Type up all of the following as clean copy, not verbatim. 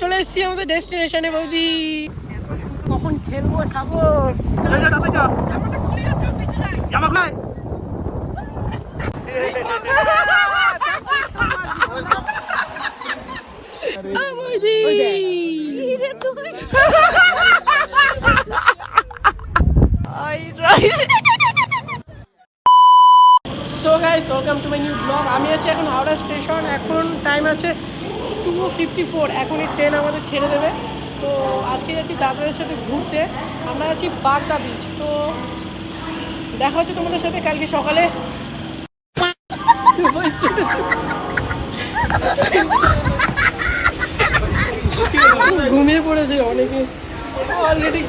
চলে এসেছি আমাদের ডেস্টিনেশনে বৌদি। কখন খেলবো সাগর? জামাটা খুলে যাচ্ছে, জামা খাই। So guys, welcome to my new blog. আমি আছি এখন হাওড়া স্টেশন। এখন টাইম আছে 2:54। এখন এই ট্রেন আমাদের ছেড়ে দেবে। তো আজকে যাচ্ছি দাদাদের সাথে ঘুরতে। আমরা আছি বাগদা বিচ। তো দেখা হচ্ছে তোমাদের সাথে কালকে সকালে। ঘুমিয়ে পড়েছে অনেকে অলরেডি।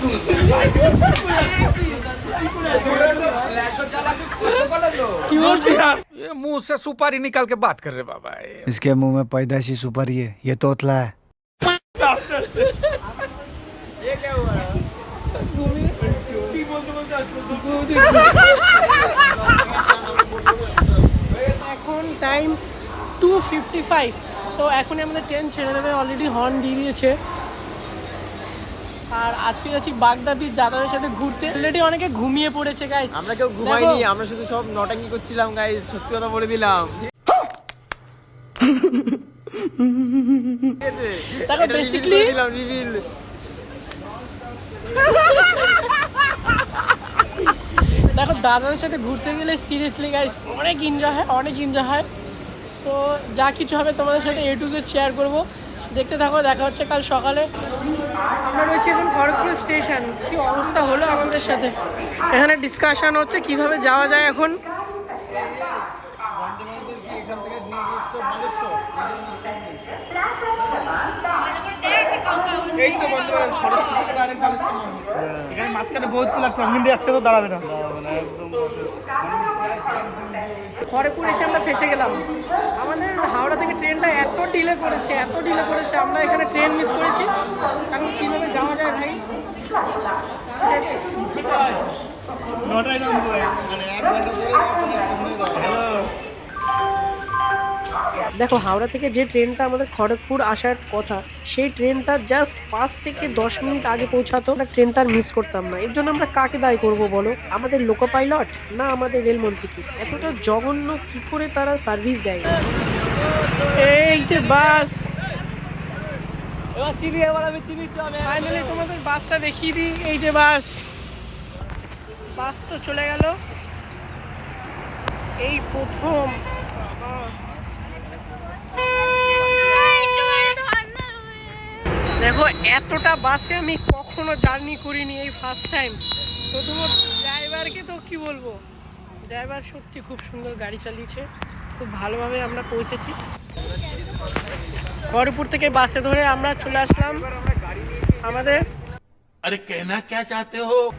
ये मुंह से सुपारी निकाल के बात कर रहे बाबा। इसके मुंह में पैदाइशी सुपारी है, ये तोतला है। ये क्या हुआ? এখন টাইম 2:55। তো এখনই আমাদের ট্রেন ছেড়ে দেবে, অলরেডি হর্ন দিয়ে দিয়েছে। আর আজকে যাচ্ছি বাগদা বিচ দাদাদের সাথে ঘুরতে। অলরেডি অনেকে ঘুমিয়ে পড়েছে গাইস। আমরা কেউ ঘুমাইনি, আমরা শুধু সব নটাঙ্কি করছিলাম গাইস, সত্যি কথা বলে দিলাম। দেখো বেসিক্যালি রিভিল দেখো দাদাদের সাথে ঘুরতে গেলে সিরিয়াসলি গাইস অনেক এনজয় হয়। তো যা কিছু হবে তোমাদের সাথে A to Z শেয়ার করবো, দেখতে থাকো। দেখা হচ্ছে কাল সকালে। আমরা রয়েছি এখন খড়গপুর স্টেশন। কি অবস্থা হলো আমাদের সাথে, এখানে ডিসকাশন হচ্ছে কিভাবে যাওয়া যায়। এখন খড়গপুর এসে আমরা ফেসে গেলাম। আমাদের হাওড়া থেকে ট্রেনটা এত ডিলে করেছে আমরা এখানে ট্রেন মিস করেছি। এখন কীভাবে যাওয়া যায় ভাই? দেখো হাওড়া থেকে যে ট্রেনটা আমাদের খড়গপুর আসার কথা, সেই ট্রেনটা জাস্ট 5 থেকে 10 মিনিট আগে পৌঁছাতো। আমরা ট্রেনটা মিস করতাম না। এর জন্য আমরা কাকে দায়ী করব বলো? আমাদের লোকো পাইলট না আমাদের রেলমন্ত্রীকে? এতটা জঘন্য কি করে তারা সার্ভিস দেয়? এই যে বাস, ফাইনালি তোমাদের বাসটা দেখিয়ে দিই। এই যে বাস তো চলে গেল এই প্রথম। দেখো এতটা বাসে আমি কখনো জার্নি করিনি, এই ফার্স্ট টাইম। প্রথমত ড্রাইভারকে তো কি বলবো, ড্রাইভার সত্যি খুব সুন্দর গাড়ি চালিয়েছে, খুব ভালোভাবে আমরা পৌঁছেছি। খড়গপুর থেকে বাসে ধরে আমরা চলে আসলাম আমাদের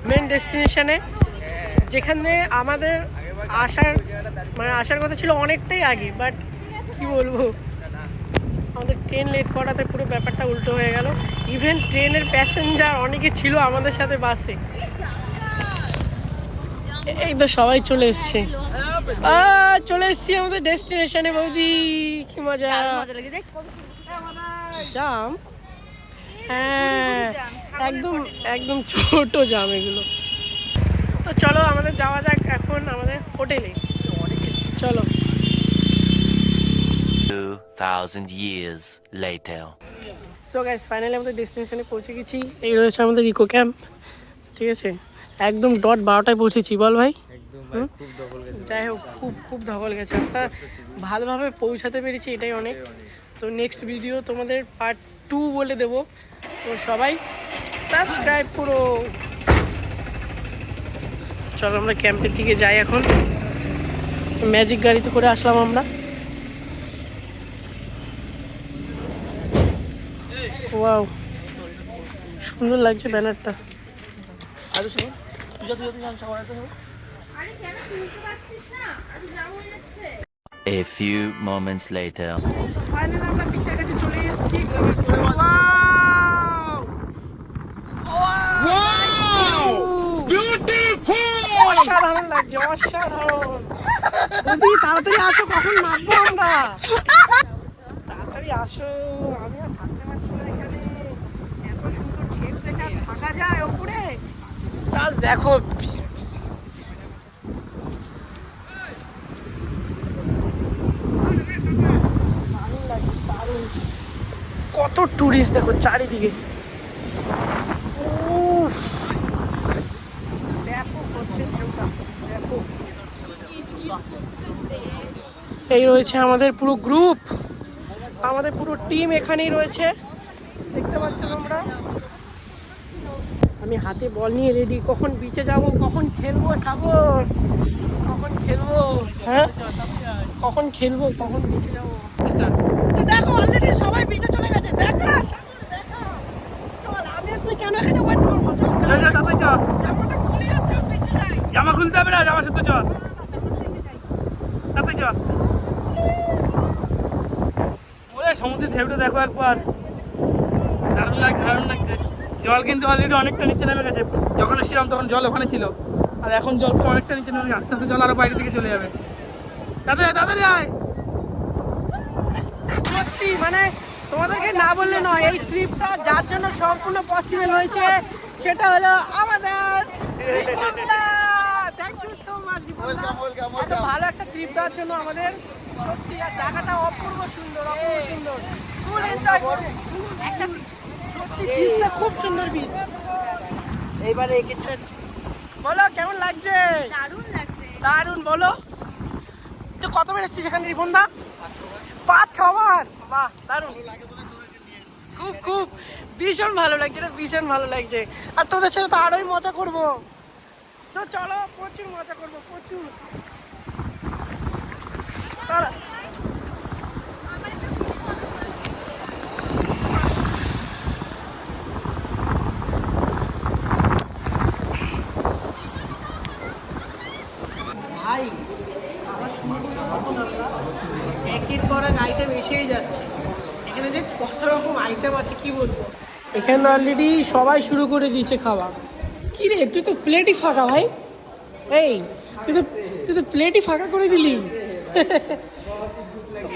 মেন ডেস্টিনেশনে, যেখানে আমাদের আসার কথা ছিল অনেকটাই আগে। বাট কি বলবো, আমাদের ট্রেন লেট করাতে পুরো ব্যাপারটা উল্টো হয়ে গেল। ইভেন ট্রেনের প্যাসেঞ্জার অনেকে ছিল আমাদের সাথে বাসে। এই তো সবাই চলে এসছে। চলে এসছি আমাদের ডেস্টিনেশনে বৌদি। কি মজা! জাম, হ্যাঁ একদম ছোট জাম এগুলো। তো চলো আমাদের যাওয়া যাক এখন আমাদের হোটেলে। চলো। 2000 years later. So guys, finally আমাদের ডেস্টিনেশনে পৌঁছে গেছি। এই রয়েছে আমাদের ইকো ক্যাম্প, ঠিক আছে। একদম ডট 12টায় পৌঁছেছি, বল ভাই? যাই হোক, খুব ধকল গেছে। আমরা ভালোভাবে পৌঁছাতে পেরেছি, এটাই অনেক। তো নেক্সট ভিডিও তোমাদের পার্ট 2 বলে দেবো। তো সবাই সাবস্ক্রাইব করো। চলো আমরা ক্যাম্পের দিকে যাই এখন। ম্যাজিক গাড়িতে করে আসলাম আমরা। ওয়াও, সুন্দর লাগছে ব্যানারটা। A few moments later. Finally আমরা বিচের কাছে চলে এসেছি। অসাধারণ লাগছে, অসাধারণ। দিদি তাড়াতাড়ি আসো, কখন নামবো আমরা? তাড়াতাড়ি আসো, আমি আর থাকতে পারছি না। পারছি না এখানে। এত সুন্দর ঢেউ দেখে আর থাকা যায় ওপরে? জাস্ট দেখো, দারুণ লাগে, দারুণ। কত টুরিস্ট দেখো চারিদিকে। উফ, ব্যাপক হচ্ছে ঢেউটা, ব্যাপক। এই রয়েছে আমাদের পুরো গ্রুপ, আমাদের পুরো টিম এখানেই রয়েছে, দেখতে পাচ্ছ তোমরা। আমি হাতে বল নিয়ে রেডি, কখন বিচে যাব, কখন খেলবো সাগর, কখন খেলবো, হ্যাঁ কখন খেলবো, কখন বিচে যাবো। তো দেখো অলরেডি সবাই বিচে চলে গেছে, দেখা সাগর দেখা। চল আমি আর তুই কেন এখানে ওয়েট করবো, জামাটা খুলে যাচ্ছে, বিচে যাই। জামা খুলতে হবে না, জামা শুধু চল। চল ওরে সমুদ্রের ঢেউটা দেখো একবার, দারুণ লাগছে, দারুণ লাগছে। জল কিন্তু অলরেডি অনেকটা নিচে নেমে গেছে। যখন এসেছিলাম তখন জল ওখানে ছিল, আর এখন জল অনেকটা নিচে নেমে গেছে। আস্তে আস্তে জল আরো বাইরের দিকে চলে যাবে। তাড়াতাড়ি আয়। সত্যি মানে তোমাদেরকে না বললে নয়, এই ট্রিপটা যার জন্য সম্পূর্ণ পসিবল হয়েছে সেটা হলো আমাদের থ্যাংক ইউ সো মাচ। এত ভালো একটা ট্রিপ দেওয়ার জন্য আমাদের, সত্যি আর জায়গাটা অপূর্ব সুন্দর, অপূর্ব সুন্দর, ফুল এনজয় করবো। সত্যি বীচটা খুব সুন্দর বীচ। এইবারে এঁকেছে, বলো কেমন লাগছে? দারুণ লাগছে। দারুণ, বলো তো কত বেড়েছিস সেখানে রিপনদা? 5-6 বার, বাহ দারুণ, খুব খুব ভীষণ ভালো লাগছে, এটা ভীষণ ভালো লাগছে। আর তোদের সাথে তো আরোই মজা করবো, তো চলো প্রচুর মজা করবো, প্রচুর। ভাই আবার শুরু করবো তখন আমরা একের পর এক আইটেম এসেই যাচ্ছে। এখানে যে কত রকম আইটেম আছে কি বলবো। এখানে অলরেডি সবাই শুরু করে দিয়েছে খাওয়া। কি রে তুই তো প্লেটই ফাঁকা ভাই, এই তুই তো প্লেটই ফাঁকা করে দিলি।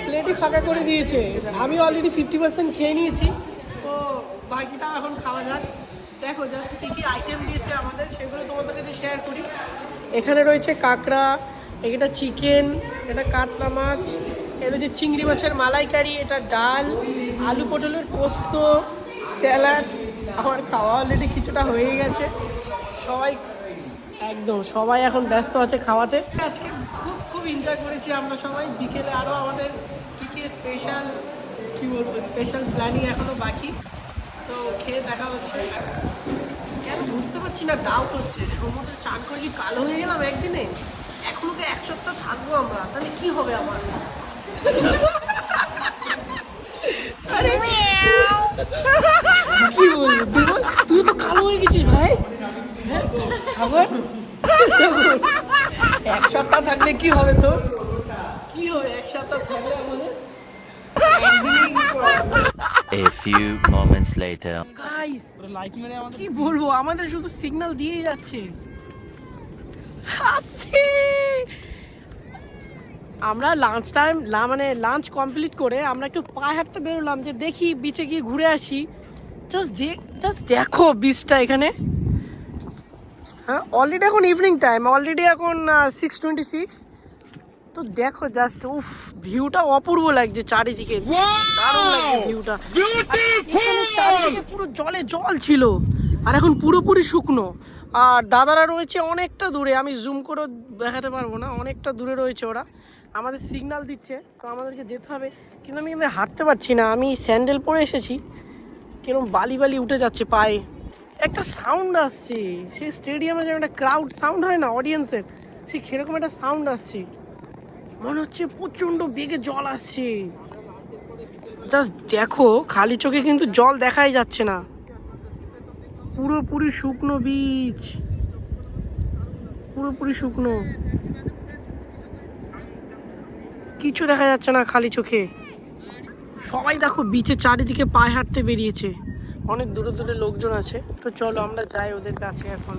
প্লেটই ফাঁকা করে দিয়েছে। আমি অলরেডি 50% খেয়ে নিয়েছি, তো বাকিটা এখন খাওয়া যাক। দেখো জাস্ট কী কী আইটেম দিয়েছে আমাদের, সেগুলো তোমাদের কাছে শেয়ার করি। এখানে রয়েছে কাঁকড়া, এটা চিকেন, এটা কাতলা মাছ, এটা হচ্ছে চিংড়ি মাছের মালাইকারি, এটা ডাল, আলু পটলের পোস্ত, স্যালাড। আমার খাওয়া অলরেডি কিছুটা হয়ে গেছে, সবাই একদম সবাই এখন ব্যস্ত আছে খাওয়াতে। আজকে খুব খুব এনজয় করেছি আমরা সবাই। বিকেলে আরও আমাদের কী কী স্পেশাল, কী বলবো, স্পেশাল প্ল্যানিং এখনও বাকি, তো খেয়ে দেখা হচ্ছে। কেন বুঝতে পারছি না, ডাউট হচ্ছে সমুদ্রে চান করে কি কালো হয়ে গেলাম একদিনে? এখনো তো 1 সপ্তাহ থাকবো আমরা, তাহলে কি হবে আমার? আরে কি বলবো, তুই তো কালো হয়ে গেছিস ভাই। সাগর 1 সপ্তাহ থাকলে কি হবে তোর? কি হবে 1 সপ্তাহ থাকলে আমাদের? A few moments later. Guys কি বলবো, আমাদের শুধু সিগন্যাল দিয়েই যাচ্ছে। হাসি আমরা লাঞ্চ টাইম, মানে লাঞ্চ কমপ্লিট করে আমরা একটু পায়ে হাঁটতে বেরোলাম যে দেখি বিচে গিয়ে ঘুরে আসি। জাস্ট দেখো বিচটা এখানে। হ্যাঁ অলরেডি এখন ইভিনিং টাইম, অলরেডি এখন 6:26। তো দেখো জাস্ট, উফ ভিউটা অপূর্ব লাগছে চারিদিকে, দারুণ লাগছে ভিউটা। চারিদিকে পুরো জল ছিল, আর এখন পুরোপুরি শুকনো। আর দাদারা রয়েছে অনেকটা দূরে, আমি জুম করে দেখাতে পারবো না, অনেকটা দূরে রয়েছে ওরা। আমাদের সিগন্যাল দিচ্ছে, তো আমাদেরকে যেতে হবে, কিন্তু আমি কিন্তু হাঁটতে পারছি না। আমি স্যান্ডেল পরে এসেছি, কিরকম বালি উঠে যাচ্ছে পায়ে। একটা সাউন্ড আসছে, সেই স্টেডিয়ামে যেমন একটা ক্রাউড সাউন্ড হয় না অডিয়েন্সের, ঠিক সেরকম একটা সাউন্ড আসছে। মনে হচ্ছে প্রচণ্ড বেগে জল আসছে। জাস্ট দেখো খালি চোখে কিন্তু জল দেখাই যাচ্ছে না, পুরোপুরি শুকনো বীচ, পুরোপুরি শুকনো, কিছু দেখা যাচ্ছে না খালি চোখে। সবাই দেখো বিচের চারিদিকে পায়ে হাঁটতে বেরিয়েছে, অনেক দূরে দূরে লোকজন আছে। তো চলো আমরা যাই ওদের কাছে এখন।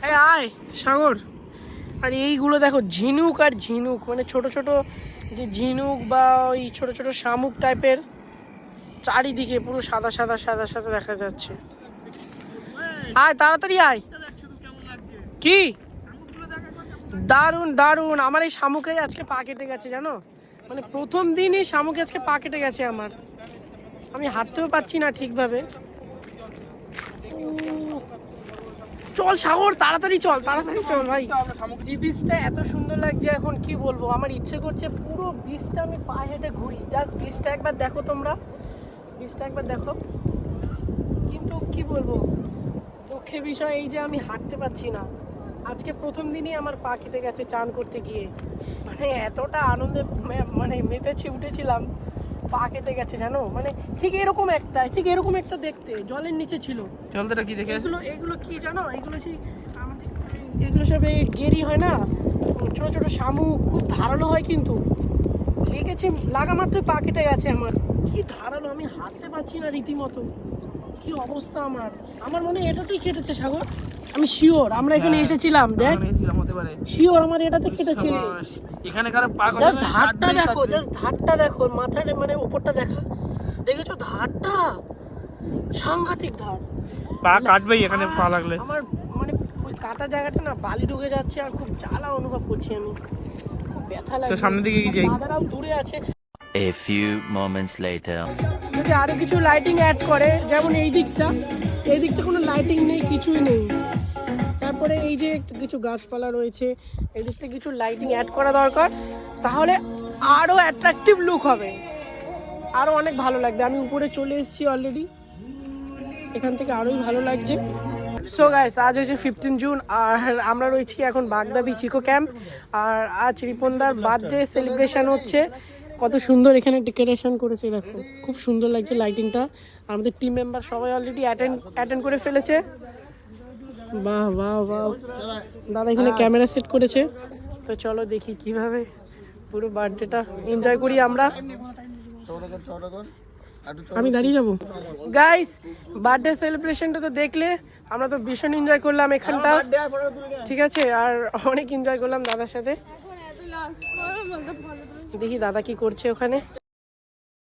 এই আয় সাগর। আর এইগুলো দেখো ঝিনুক আর ঝিনুক, মানে ছোট ছোট যে ঝিনুক বা ওই ছোট ছোট শামুক টাইপের, চারিদিকে পুরো সাদা সাদা সাদা সাদা দেখা যাচ্ছে। আয় তাড়াতাড়ি আয়। কি দারুণ দারুণ, আমার এই শামুকে আজকে পা কেটে গেছে জানো, মানে প্রথম দিনই শামুকে আজকে পা কেটে গেছে আমার, আমি হাঁটতেও পারছি না ঠিকভাবে। চল সাগর তাড়াতাড়ি চল, তাড়াতাড়ি চল ভাই। সি বিচটা এত সুন্দর লাগছে এখন কি বলবো, আমার ইচ্ছে করছে পুরো বিচটা আমি পা হেঁটে ঘুরি। জাস্ট বিচটা একবার দেখো তোমরা, বিচটা একবার দেখো। কিন্তু কি বলবো, দুঃখের বিষয় এই যে আমি হাঁটতে পারছি না। আজকে প্রথম দিনই আমার পা কেটে গেছে চান করতে গিয়ে, মানে এতটা আনন্দে মানে মেতেছি উঠেছিলাম, পা কেটে গেছে জানো। মানে ঠিক এরকম একটা দেখতে জলের নিচে ছিল। জলটা কি দেখে? এগুলো কি জানো, এগুলো সেই আমাদের এগুলো সব এই গেরি হয় না, ছোট ছোট শামুক, খুব ধারালো হয় কিন্তু লেগেছে, লাগা মাত্রই পা কেটে গেছে আমার। কি ধারালো, আমি হাঁটতে পারছি না রীতিমতো, কি অবস্থা আমার। আমার মনে হয় এটাতেই কেটেছে সাগর, আমি শিওর। আমরা এখানে এসেছিলাম, দেখ হতে পারে শিওর আমার এটাতে কেটেছে। এখানে কারো পা জাস্ট ধারটা দেখো, জাস্ট ধারটা দেখো, মাথার মানে উপরটা দেখা, দেখেছো ধারটা, সাংঘাতিক ধার। পা কাটবেই এখানে পা লাগলে। আমার মানে ওই কাটা জায়গাটা না বালি ঢুকে যাচ্ছে আর খুব জ্বালা অনুভব করছি আমি, খুব ব্যথা লাগছে। সামনের দিকে কি যাই? দাদারাও দূরে আছে। A few moments later. যদি আরো কিছু লাইটিং অ্যাড করে, যেমন এই দিকটা কোনো লাইটিং নেই, কিছুই নেই। তারপরে এই যে কিছু গাছপালা রয়েছে, এই দিকটা কিছু লাইটিং অ্যাড করা দরকার, তাহলে আরো অ্যাট্রাকটিভ লুক হবে, আরো অনেক ভালো লাগবে। আমি উপরে চলে এসেছি অলরেডি, এখান থেকে আরোই ভালো লাগছে। সো গাইস, আজ হচ্ছে 15 জুন আর আমরা রয়েছি এখন বাগদা বিচ ইকো ক্যাম্প। আর আজ রিপনদার বার্থডে সেলিব্রেশন হচ্ছে। কত সুন্দর এখানে ডেকোরেশন করেছে দেখো, খুব সুন্দর লাগছে লাইটিংটা। আমাদের টিম মেম্বার সবাই অলরেডি অ্যাটেন্ড করে ফেলেছে। বাহ বাহ বাহ, দাদা এখানে ক্যামেরা সেট করেছে। তো চলো দেখি কিভাবে পুরো বার্থডেটা এনজয় করি আমরা। আমি দাঁড়িয়ে যাবো। গাইস, বার্থডে সেলিব্রেশনটা তো দেখলে, আমরা তো ভীষণ এনজয় করলাম এখানটা, ঠিক আছে, আর অনেক এনজয় করলাম দাদার সাথে। দেখি দাদা কি করছে ওখানে।